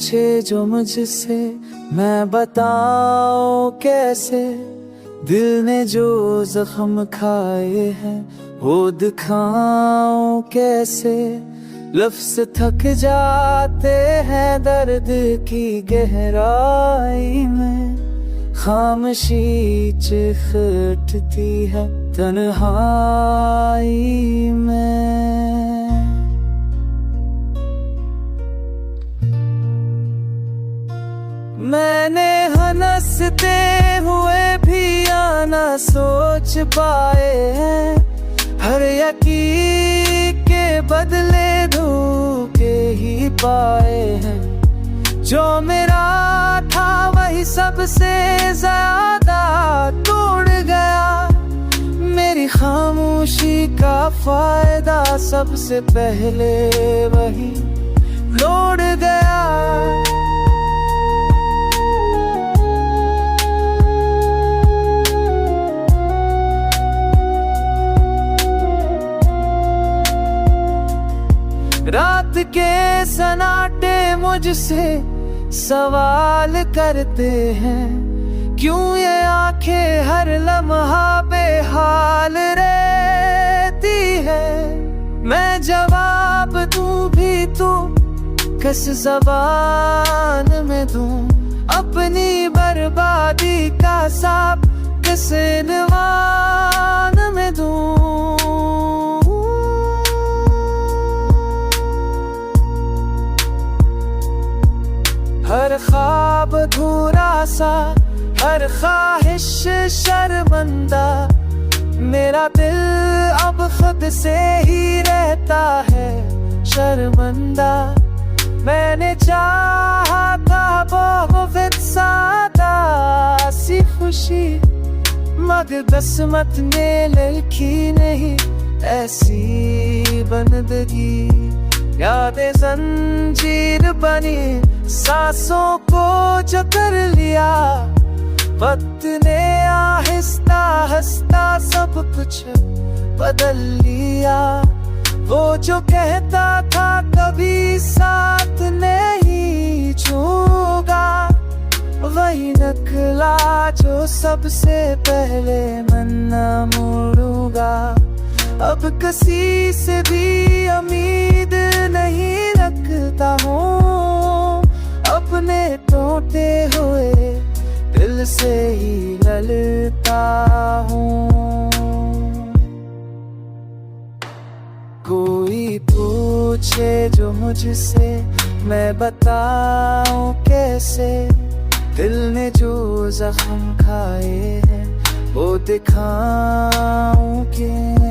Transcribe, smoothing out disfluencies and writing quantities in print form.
पूछे जो मुझसे मैं बताऊं कैसे, दिल ने जो जख्म खाए हैं वो दिखाऊं कैसे। लफ्ज़ थक जाते हैं दर्द की गहराई में, खामोशी चीख उठती है तन्हाई में। मैंने हंसते हुए भी आना सोच पाए हैं, हर यकीन के बदले धोखे ही पाए हैं। जो मेरा था वही सबसे ज्यादा तोड़ गया, मेरी खामोशी का फायदा सबसे पहले वही लौट गया। रात के सन्नाटे मुझसे सवाल करते हैं, क्यों ये आंखें हर लम्हा बेहाल रहती है। मैं जवाब दूं भी तो किस ज़बान में दूं, अपनी बर्बादी का साब किस इनवान में दूं। हर ख्वाब अधूरा सा, हर ख्वाहिश शर्मंदा, मेरा दिल अब खुद से ही रहता है शर्मंदा। मैंने चाहा था बहुत सादा सी खुशी, मगर किस्मत ने लिखी नहीं ऐसी बंदगी। यादें जंजीर बनी सांसों को जो कर लिया, वक्त ने आहिस्ता आहिस्ता सब कुछ बदल लिया। वो जो कहता था कभी साथ नहीं छूगा, वही निकला जो सबसे पहले मन न मोड़ूंगा। अब किसी से भी उम्मीद नहीं रखता हूँ, अपने टूटे हुए दिल से ही ललता हूँ। कोई पूछे जो मुझसे मैं बताऊं कैसे, दिल ने जो जख्म खाए हैं वो दिखाऊं कैसे।